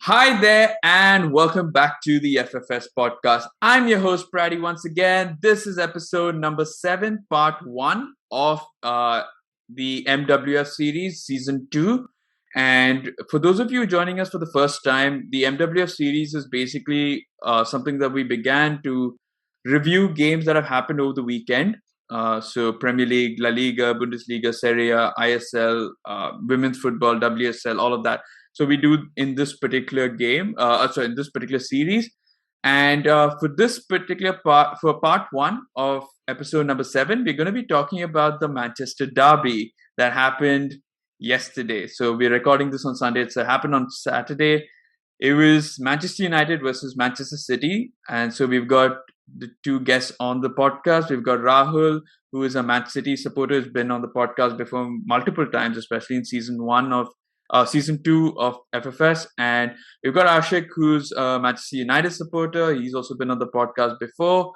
Hi there, and welcome back to the FFS podcast. I'm your host, Praddy, once again. This is episode number 7, part 1 of the MWF series, season 2. And for those of you joining us for the first time, the MWF series is basically something that we began to review games that have happened over the weekend. So Premier League, La Liga, Bundesliga, Serie A, ISL, women's football, WSL, all of that. So we do in this particular game, in this particular series. And for this particular part, for part 1 of episode number 7, we're going to be talking about the Manchester Derby that happened yesterday. So we're recording this on Sunday. It happened on Saturday. It was Manchester United versus Manchester City. And so we've got the two guests on the podcast. We've got Rahul, who is a Man City supporter, has been on the podcast before multiple times, especially in season 2 of FFS. And we've got Ashiq, who's a Manchester United supporter. He's also been on the podcast before.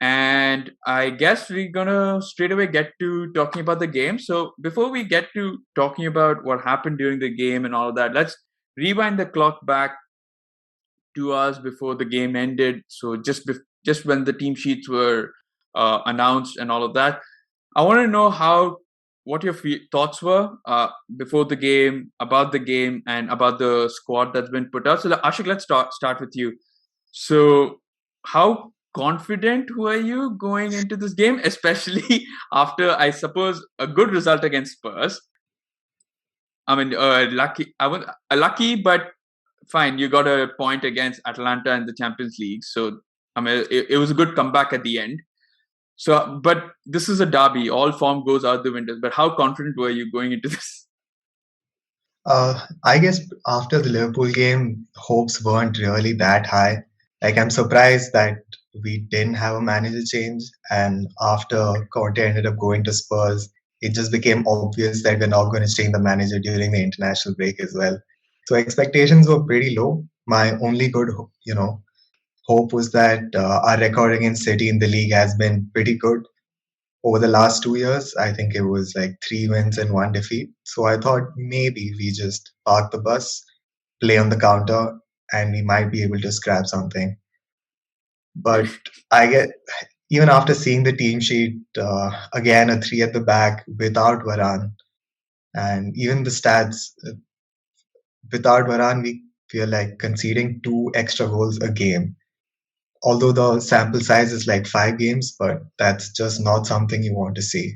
And I guess we're going to straight away get to talking about the game. So before we get to talking about what happened during the game and all of that, let's rewind the clock back 2 hours before the game ended. So just when the team sheets were announced and all of that, I want to know what your thoughts were before the game, about the game, and about the squad that's been put out. So Ashik, let's start with you. So how confident were you going into this game, especially after, I suppose, a good result against Spurs? I mean, lucky, but fine. You got a point against Atalanta in the Champions League, so I mean, it was a good comeback at the end. So, but this is a derby. All form goes out the window. But how confident were you going into this? I guess after the Liverpool game, hopes weren't really that high. Like, I'm surprised that we didn't have a manager change. And after Conte ended up going to Spurs, it just became obvious that we're not going to change the manager during the international break as well. So expectations were pretty low. My only good, hope was that our record against City in the league has been pretty good over the last 2 years. I think it was like 3 wins and 1 defeat. So I thought maybe we just park the bus, play on the counter, and we might be able to scrap something. But I get even after seeing the team sheet again, a 3 at the back without Varane, and even the stats without Varane, we feel like conceding 2 extra goals a game. Although the sample size is like 5 games, but that's just not something you want to see.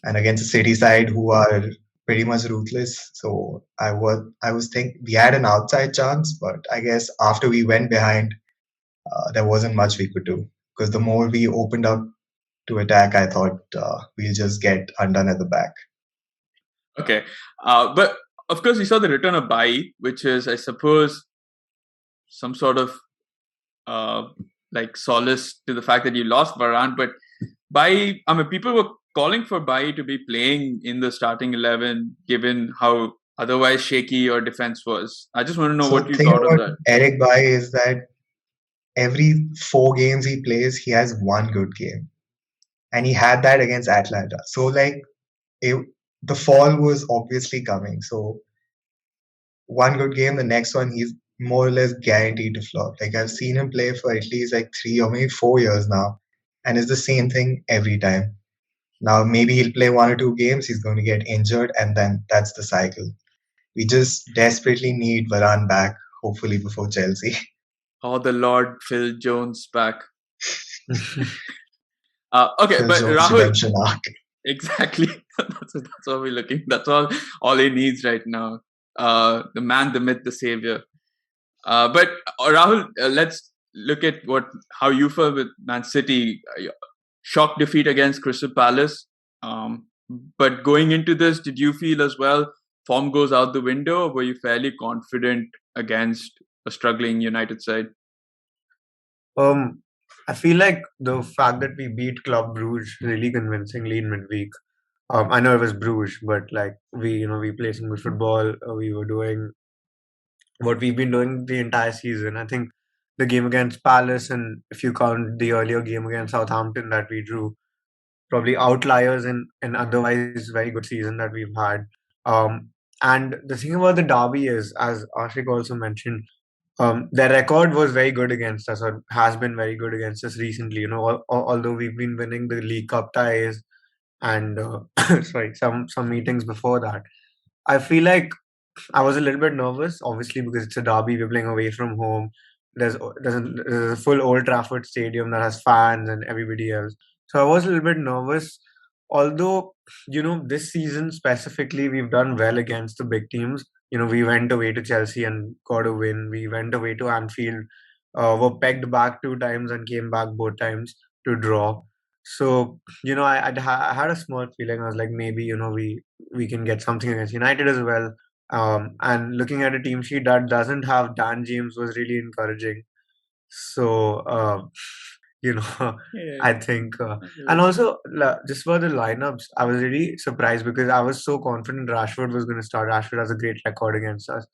And against a City side who are pretty much ruthless. So I was think we had an outside chance, but I guess after we went behind, there wasn't much we could do because the more we opened up to attack, I thought we'll just get undone at the back. Okay, but of course, we saw the return of Bai, which is, I suppose, some sort of like solace to the fact that you lost Varane. But Bai, I mean, people were calling for Bai to be playing in the starting 11, given how otherwise shaky your defense was. I just want to know what you thought of that. Eric Bai is that every 4 games he plays, he has one good game, and he had that against Atlanta. So like, the fall was obviously coming. So one good game, the next one he's more or less guaranteed to flop. Like, I've seen him play for at least like 3 or maybe 4 years now, and it's the same thing every time. Now maybe he'll play 1 or 2 games, he's going to get injured, and then that's the cycle. We just desperately need Varane back, hopefully before Chelsea. Oh, the Lord Phil Jones back. Okay, Phil but Jones Rahul, redemption arc. exactly. That's what we're looking. That's all he needs right now. The man, the myth, the savior. But Rahul, let's look at how you felt with Man City. Shock defeat against Crystal Palace. But going into this, did you feel as well form goes out the window, or were you fairly confident against a struggling United side? I feel like the fact that we beat Club Bruges really convincingly in midweek. I know it was Bruges, but like we played some good football. We were doing what we've been doing the entire season. I think the game against Palace, and if you count the earlier game against Southampton that we drew, probably outliers in an otherwise very good season that we've had. And the thing about the derby is, as Ashik also mentioned, Their record was very good against us, or has been very good against us recently. Although we've been winning the League Cup ties and sorry, some meetings before that. I feel like I was a little bit nervous, obviously, because it's a derby. We're playing away from home. There's a full Old Trafford stadium that has fans and everybody else. So I was a little bit nervous. Although, this season specifically, we've done well against the big teams. We went away to Chelsea and got a win. We went away to Anfield, were pegged back 2 times and came back both times to draw. So, I had a small feeling. I was like, maybe, we can get something against United as well. And looking at a team sheet that doesn't have Dan James was really encouraging. So, you know, Yeah. I think, and also just for the lineups, I was really surprised because I was so confident Rashford was going to start. Rashford has a great record against us.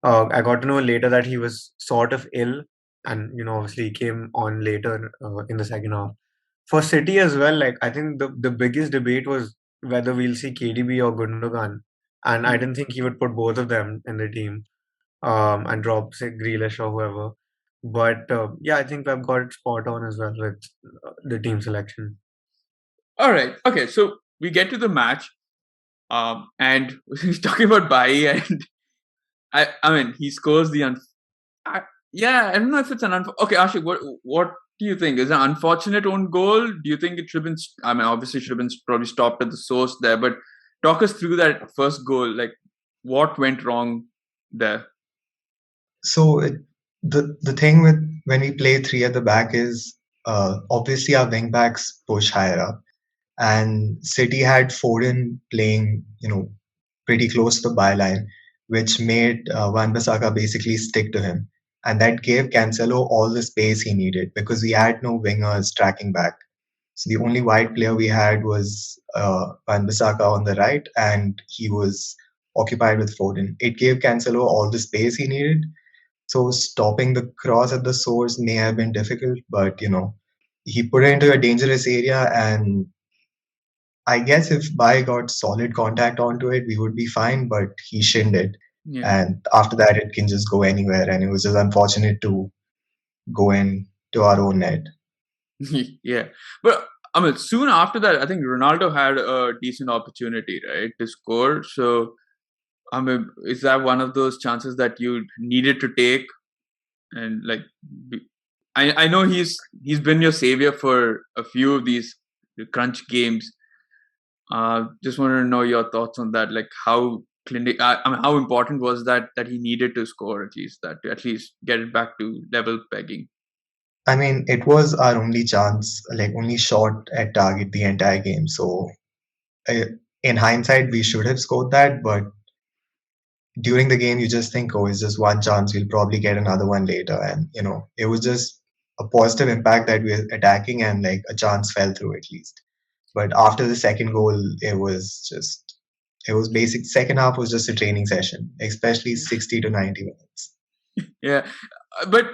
I got to know later that he was sort of ill, and obviously he came on later in the second half. For City as well, like I think the biggest debate was whether we'll see KDB or Gundogan, and I didn't think he would put both of them in the team and drop say Grealish or whoever. But yeah, I think I've got it spot on as well with the team selection. All right. Okay. So we get to the match, and he's talking about Bai, and I mean, he scores the yeah. I don't know if it's an okay. Ashiq, what do you think? Is it an unfortunate own goal? Do you think it should have been? I mean, obviously, should have been probably stopped at the source there. But talk us through that first goal. Like, what went wrong there? So the thing with when we play three at the back is obviously our wing backs push higher up, and City had Foden playing pretty close to the byline, which made Wan-Bissaka basically stick to him, and that gave Cancelo all the space he needed because we had no wingers tracking back. So the only wide player we had was Wan-Bissaka on the right, and he was occupied with Foden. It gave Cancelo all the space he needed. So stopping the cross at the source may have been difficult, but he put it into a dangerous area, and I guess if Bai got solid contact onto it, we would be fine, but he shinned it. Yeah. And after that, it can just go anywhere. And it was just unfortunate to go in to our own net. Yeah. But I mean, soon after that, I think Ronaldo had a decent opportunity, right, to score. So, I mean, is that one of those chances that you needed to take? And like, I know he's been your savior for a few of these crunch games. Just wanted to know your thoughts on that. Like, how I mean, how important was that he needed to score at least that to at least get it back to level pegging? I mean, it was our only chance, like only shot at target the entire game. So, uh, in hindsight, we should have scored that. But during the game, you just think, oh, it's just one chance. We'll probably get another one later. And, it was just a positive impact that we were attacking and like a chance fell through at least. But after the second goal, it was basic. Second half was just a training session, especially 60 to 90 minutes. Yeah, but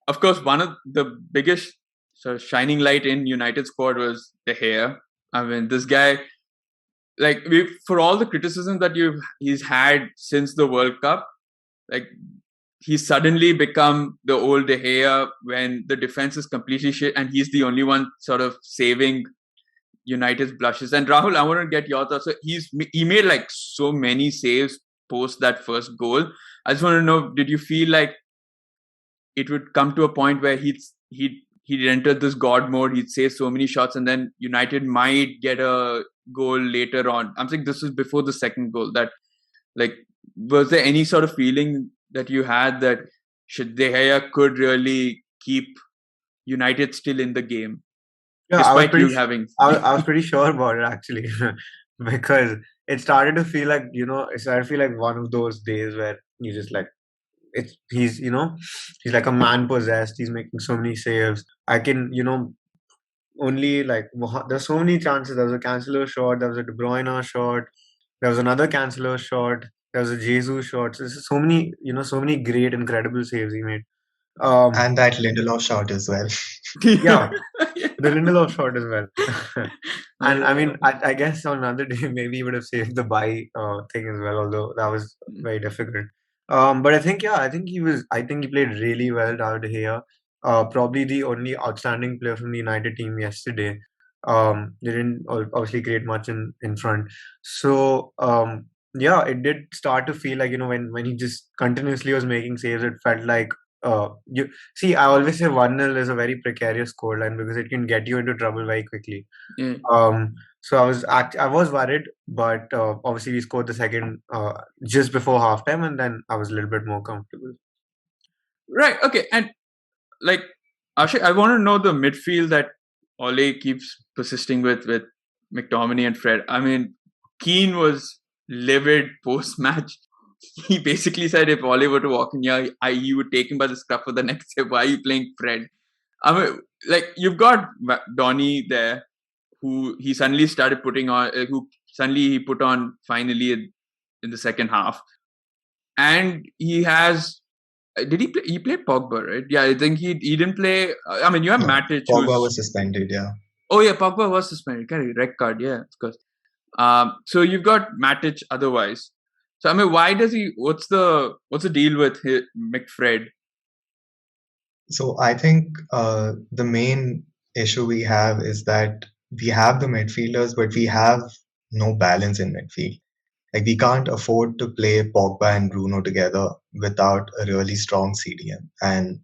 of course, one of the biggest sort of shining light in United squad was De Gea. I mean, this guy, like, for all the criticism that he's had since the World Cup, like, he's suddenly become the old De Gea when the defense is completely shit, and he's the only one sort of saving United's blushes. And Rahul, I want to get your thoughts. So he made like so many saves post that first goal. I just want to know, did you feel like it would come to a point where he'd entered this god mode, he'd save so many shots, and then United might get a goal later on? I'm saying this was before the second goal. That, like, was there any sort of feeling that you had that De Gea could really keep United still in the game? Yeah, despite you having I was pretty sure about it actually, because it started to feel like it started to feel like one of those days where you just like he's like a man possessed. He's making so many saves. I can only like there's so many chances. There was a Cancelo shot. There was a De Bruyne shot. There was another Cancelo shot. There was a Jesus shot. So there's so many so many great, incredible saves he made. And that Lindelof shot as well. Yeah, the Lindelof shot as well. And I mean, I guess on another day maybe he would have saved the buy thing as well, although that was very difficult. But I think he played really well, David De Gea. Probably the only outstanding player from the United team yesterday. They didn't obviously create much in front. So yeah, it did start to feel like, when he just continuously was making saves, it felt like you see. I always say 1-0 is a very precarious scoreline because it can get you into trouble very quickly. Yeah. So I was worried, but obviously we scored the second just before halftime, and then I was a little bit more comfortable. Right. Okay. And like Ashiq, I want to know the midfield that Ole keeps persisting with McTominay and Fred. I mean, Keane was livid post match. He basically said if Ole were to walk in here, he would take him by the scruff of the neck. Say, why are you playing Fred? I mean, like you've got Donny there, who he suddenly started putting on, who suddenly he put on finally in the second half, and he has. Did he play? He played Pogba, right? Yeah, I think he didn't play. I mean, you have No, Matic, Pogba who's was suspended. Yeah. oh yeah, Pogba was suspended. Correct, red card. Yeah, of course. So you've got Matic otherwise. So I mean, why does he? What's the deal with McFred? So I think the main issue we have is that we have the midfielders, but we have no balance in midfield. Like we can't afford to play Pogba and Bruno together without a really strong CDM. And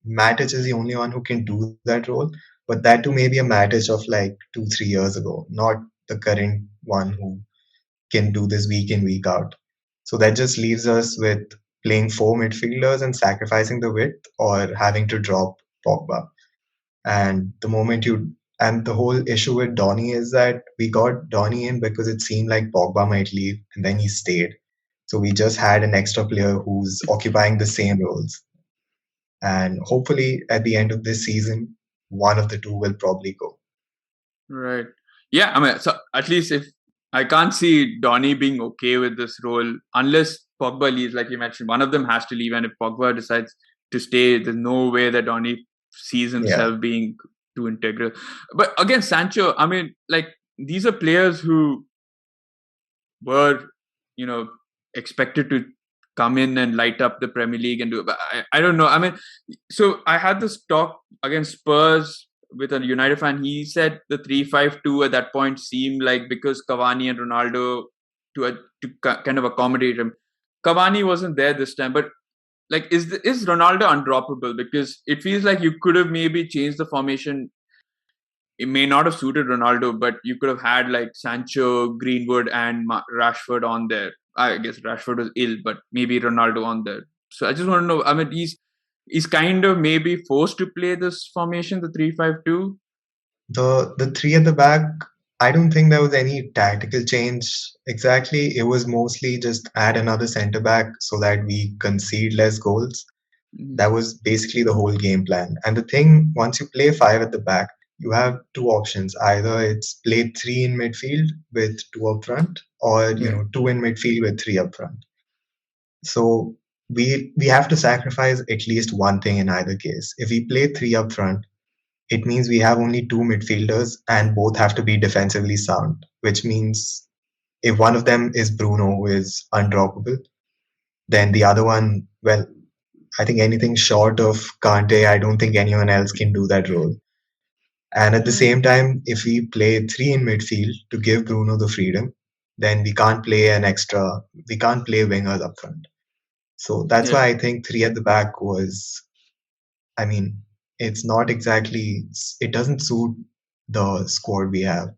Matic is the only one who can do that role, but that too may be a Matic of like 2, 3 years ago, not the current one who can do this week in, week out. So that just leaves us with playing four midfielders and sacrificing the width or having to drop Pogba. And the whole issue with Donny is that we got Donny in because it seemed like Pogba might leave and then he stayed. So we just had an extra player who's occupying the same roles. And hopefully at the end of this season, one of the two will probably go. Right. Yeah. I mean, so at least if I can't see Donny being okay with this role unless Pogba leaves, like you mentioned, one of them has to leave, and if Pogba decides to stay, there's no way that Donny sees Yeah. himself being too integral. But again, Sancho, I mean, like these are players who were, expected to come in and light up the Premier League and do it. But I don't know. I mean, so I had this talk against Spurs with a United fan. He said the 3-5-2 at that point seemed like because Cavani and Ronaldo to kind of accommodate him. Cavani wasn't there this time, but like is Ronaldo undroppable? Because it feels like you could have maybe changed the formation. It may not have suited Ronaldo, but you could have had like Sancho, Greenwood, and Rashford on there. I guess Rashford was ill, but maybe Ronaldo on there. So I just want to know. I mean, he's kind of maybe forced to play this formation, the 3-5-2. The three at the back, I don't think there was any tactical change exactly. It was mostly just add another center back so that we concede less goals. That was basically the whole game plan. And the thing, once you play five at the back, you have two options. Either it's play three in midfield with two up front, or Yeah. two in midfield with three up front. So we have to sacrifice at least one thing in either case. If we play three up front, it means we have only two midfielders and both have to be defensively sound, which means if one of them is Bruno, who is undroppable, then the other one, well, I think anything short of Kante, I don't think anyone else can do that role. And at the same time, if we play three in midfield to give Bruno the freedom, then we can't play wingers up front. So that's Yeah. why I think three at the back was, I mean, it's not exactly, it doesn't suit the squad we have.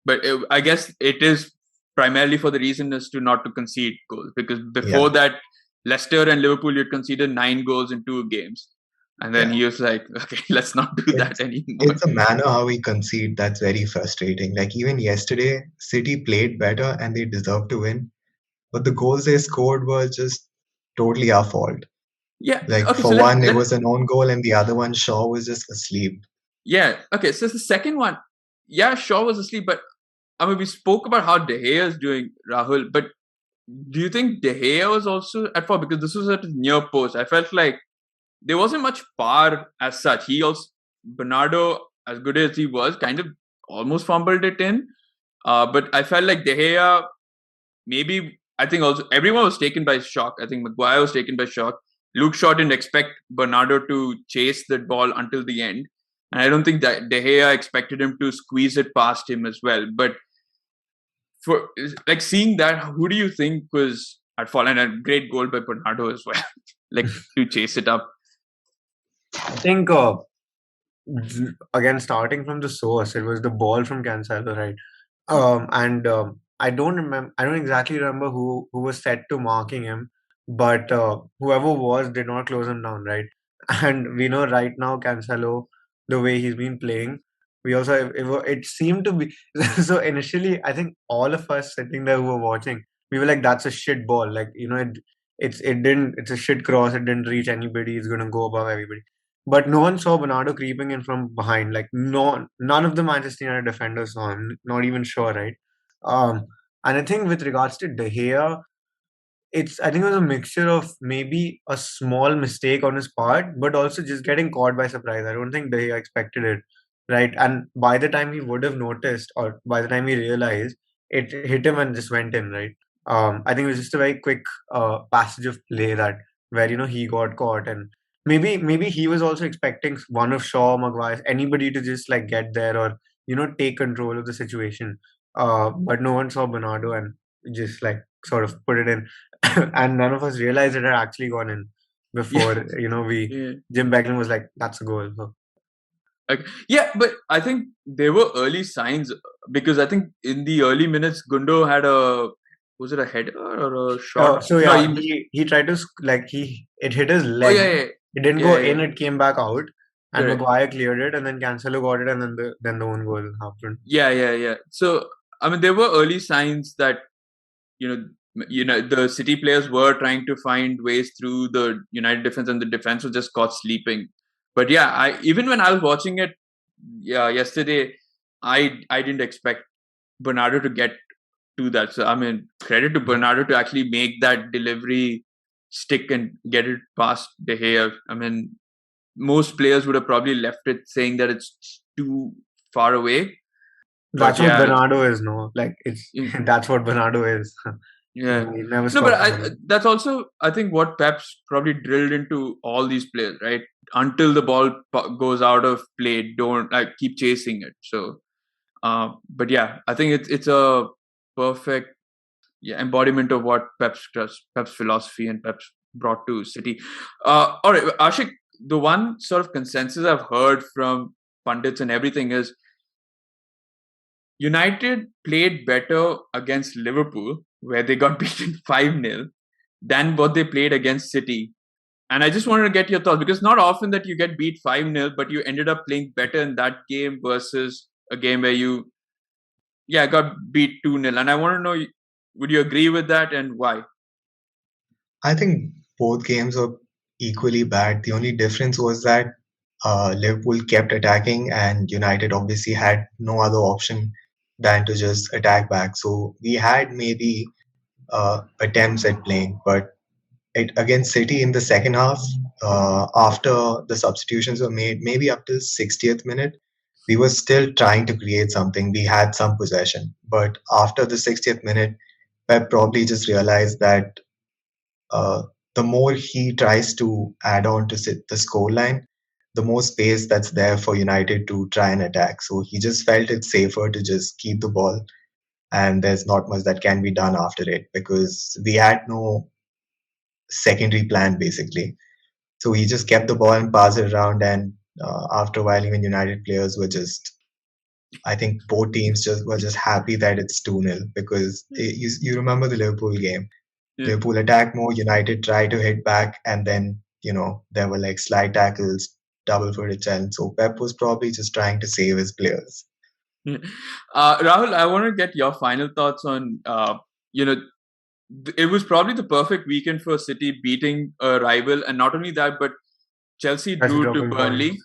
But I guess it is primarily for the reason as to not to concede goals, because before Yeah. that, Leicester and Liverpool had conceded 9 goals in 2 games, and then Yeah. he was like, "Okay, let's not do that anymore." It's a manner how we concede that's very frustrating. Like even yesterday, City played better and they deserved to win, but the goals they scored were just totally our fault. Yeah. Like Okay. for So one, it let was an own goal, and the other one, Shaw was just asleep. yeah. Okay. So the second one, yeah, Shaw was asleep, but I mean, we spoke about how De Gea is doing, Rahul. But do you think De Gea was also at fault, because this was at his near post? I felt like there wasn't much power as such. Bernardo, as good as he was, kind of almost fumbled it in. But I felt like De Gea, maybe I think also everyone was taken by shock. I think Maguire was taken by shock. Luke Shaw didn't expect Bernardo to chase that ball until the end. And I don't think that De Gea expected him to squeeze it past him as well. But for like seeing that, who do you think was at fault? And a great goal by Bernardo as well, like to chase it up. I think again, starting from the source, it was the ball from Cancelo, right? And I don't remember. I don't exactly remember who was set to marking him, but whoever was did not close him down, right? And we know right now Cancelo, the way he's been playing, we also it seemed to be so initially. I think all of us sitting there who were watching, we were like, "That's a shit ball." Like it's a shit cross. It didn't reach anybody. It's gonna go above everybody. But no one saw Bernardo creeping in from behind. Like none of the Manchester United defenders saw him. Not even sure, right? Um, and I think with regards to De Gea, I think it was a mixture of maybe a small mistake on his part, but also just getting caught by surprise. I don't think De Gea expected it, right? And by the time he would have noticed, or by the time he realized, it hit him and just went in, right? I think it was just a very quick passage of play that where he got caught, and maybe he was also expecting one of Shaw, Maguire, anybody to just like get there or take control of the situation. But no one saw Bernardo and just like sort of put it in. And none of us realized it had actually gone in before Jim Beglin was like, "That's a goal." So. Yeah, but I think there were early signs because I think in the early minutes Gundo had was it a header or a shot? So yeah, he tried to it hit his leg. It didn't go in. It came back out, and Maguire cleared it, and then Cancelo got it, and then the own goal happened. Yeah. So I mean, there were early signs that the City players were trying to find ways through the United defense, and the defense was just caught sleeping. But yeah, even when I was watching it, yesterday, I didn't expect Bernardo to get to that. So I mean, credit to Bernardo to actually make that delivery stick and get it past De Gea. I mean, most players would have probably left it saying that it's too far away. That's what Bernardo is, no? Like that's what Bernardo is. Yeah. No, but that's also, I think, what Pep's probably drilled into all these players, right? Until the ball goes out of play, don't keep chasing it. So, but yeah, I think it's a perfect embodiment of what Pep's philosophy and Pep's brought to City. All right, Ashiq, the one sort of consensus I've heard from pundits and everything is United played better against Liverpool, where they got beaten 5-0, than what they played against City. And I just wanted to get your thoughts, because not often that you get beat 5-0, but you ended up playing better in that game versus a game where you got beat 2-0. And I want to know, would you agree with that, and why? I think both games were equally bad. The only difference was that Liverpool kept attacking, and United obviously had no other option than to just attack back. So we had maybe attempts at playing, but against City in the second half, after the substitutions were made, maybe up till 60th minute, we were still trying to create something. We had some possession, but after the 60th minute, Pep probably just realized that the more he tries to add on to the scoreline, the more space that's there for United to try and attack. So he just felt it safer to just keep the ball, and there's not much that can be done after it because we had no secondary plan basically. So he just kept the ball and passed it around, and after a while, even United players were just. I think both teams were just happy that it's 2-0 because you remember the Liverpool game. Liverpool attacked more, United tried to hit back, and then there were like slide tackles, double-footed challenge. So Pep was probably just trying to save his players. Rahul, I want to get your final thoughts on it was probably the perfect weekend for City beating a rival, and not only that, but Chelsea drew to Burnley.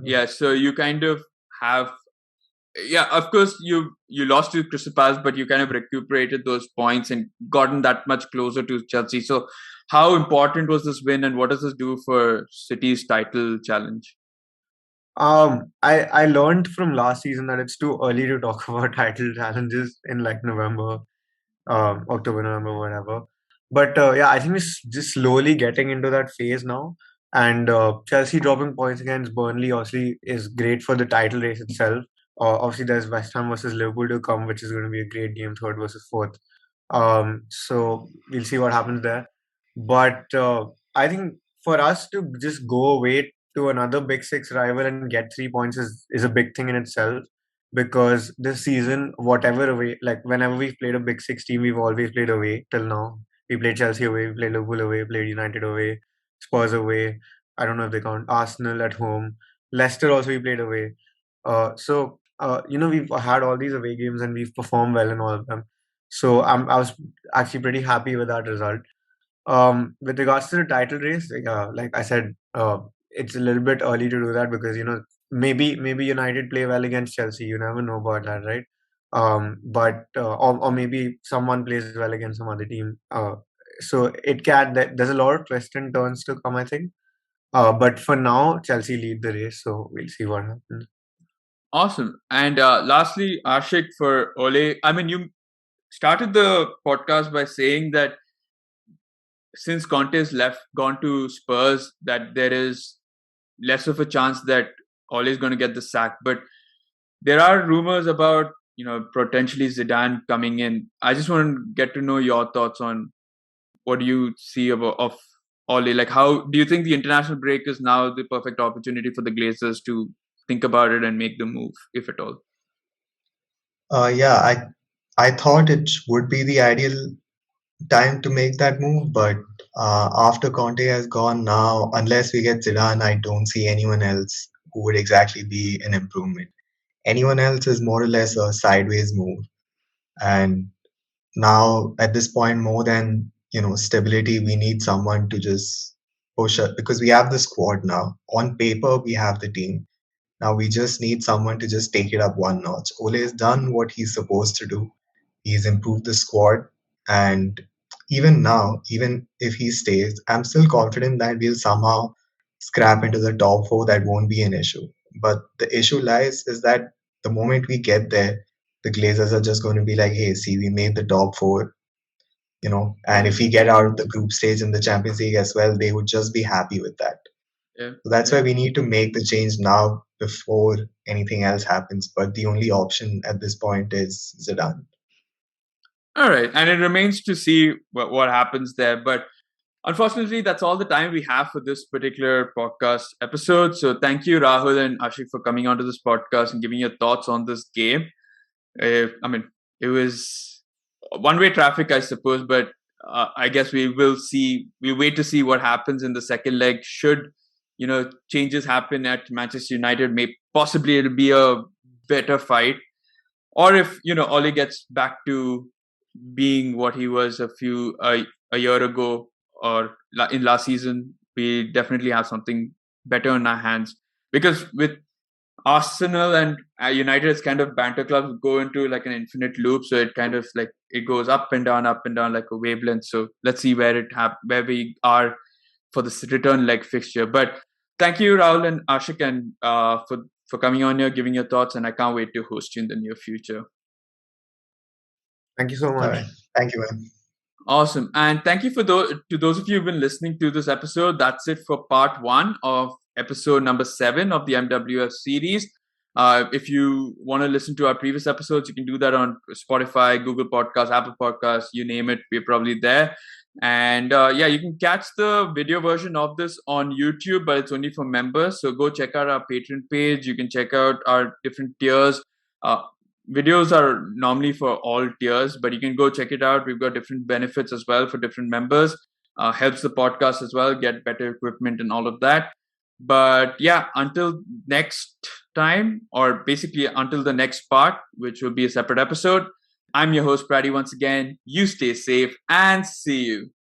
Yeah, so you kind of have. Yeah, of course, you lost to Crystal Palace, but you kind of recuperated those points and gotten that much closer to Chelsea. So how important was this win, and what does this do for City's title challenge? I learned from last season that it's too early to talk about title challenges in like November. October, November, whatever. But yeah, I think we're just slowly getting into that phase now. And Chelsea dropping points against Burnley obviously is great for the title race itself. Obviously, there's West Ham versus Liverpool to come, which is going to be a great game, third versus fourth. So we'll see what happens there. But I think for us to just go away to another Big Six rival and get 3 points is a big thing in itself. Because this season, whatever away, like whenever we've played a Big Six team, we've always played away till now. We played Chelsea away, we played Liverpool away, played United away, Spurs away. I don't know if they count Arsenal at home. Leicester also we played away. We've had all these away games and we've performed well in all of them. So I was actually pretty happy with that result. With regards to the title race, like I said, it's a little bit early to do that because maybe United play well against Chelsea. You never know about that, right? Or maybe someone plays well against some other team. So there's a lot of twists and turns to come, I think. But for now, Chelsea lead the race, so we'll see what happens. Awesome. And lastly, Ashiq, for Ole, I mean, you started the podcast by saying that since Conte's gone to Spurs, that there is less of a chance that Ole is going to get the sack. But there are rumors about, potentially Zidane coming in. I just want to get to know your thoughts on what do you see of Ole? Like, how do you think the international break is now the perfect opportunity for the Glazers to think about it and make the move, if at all? Yeah, I thought it would be the ideal time to make that move, but after Conte has gone now, unless we get Zidane, I don't see anyone else who would exactly be an improvement. Anyone else is more or less a sideways move. And now at this point, more than stability, we need someone to just push it because we have the squad now. On paper, we have the team. Now we just need someone to just take it up one notch. Ole has done what he's supposed to do. He's improved the squad, and even now, even if he stays, I'm still confident that we'll somehow scrap into the top four. That won't be an issue. But the issue lies is that the moment we get there, the Glazers are just going to be like, "Hey, see, we made the top four." And if we get out of the group stage in the Champions League as well, they would just be happy with that. Yeah. So that's why we need to make the change now before anything else happens. But the only option at this point is Zidane. All right. And it remains to see what happens there. But unfortunately, that's all the time we have for this particular podcast episode. So thank you, Rahul and Ashiq, for coming onto this podcast and giving your thoughts on this game. It was one-way traffic, I suppose, but I guess we'll wait to see what happens in the second leg. Should, changes happen at Manchester United, possibly it'll be a better fight. Or if, Ole gets back to being what he was a year ago or in last season, we definitely have something better in our hands. Because with Arsenal and United, it's kind of banter clubs go into like an infinite loop. So it kind of like it goes up and down like a wavelength. So let's see where where we are for this return leg fixture. But thank you, Rahul and Ashiq, and for coming on here, giving your thoughts, and I can't wait to host you in the near future. Thank you so much. All right. Thank you, man. Awesome. And thank you to those of you who've been listening to this episode. That's it for part 1 of episode number 7 of the MWF series. If you want to listen to our previous episodes, you can do that on Spotify, Google Podcasts, Apple Podcasts, you name it. We're probably there. And you can catch the video version of this on YouTube, but it's only for members. So go check out our Patreon page. You can check out our different tiers. Videos are normally for all tiers, but you can go check it out. We've got different benefits as well for different members. Helps the podcast as well, get better equipment and all of that. But yeah, until next time, or basically until the next part, which will be a separate episode, I'm your host, Praddy, once again. You stay safe and see you.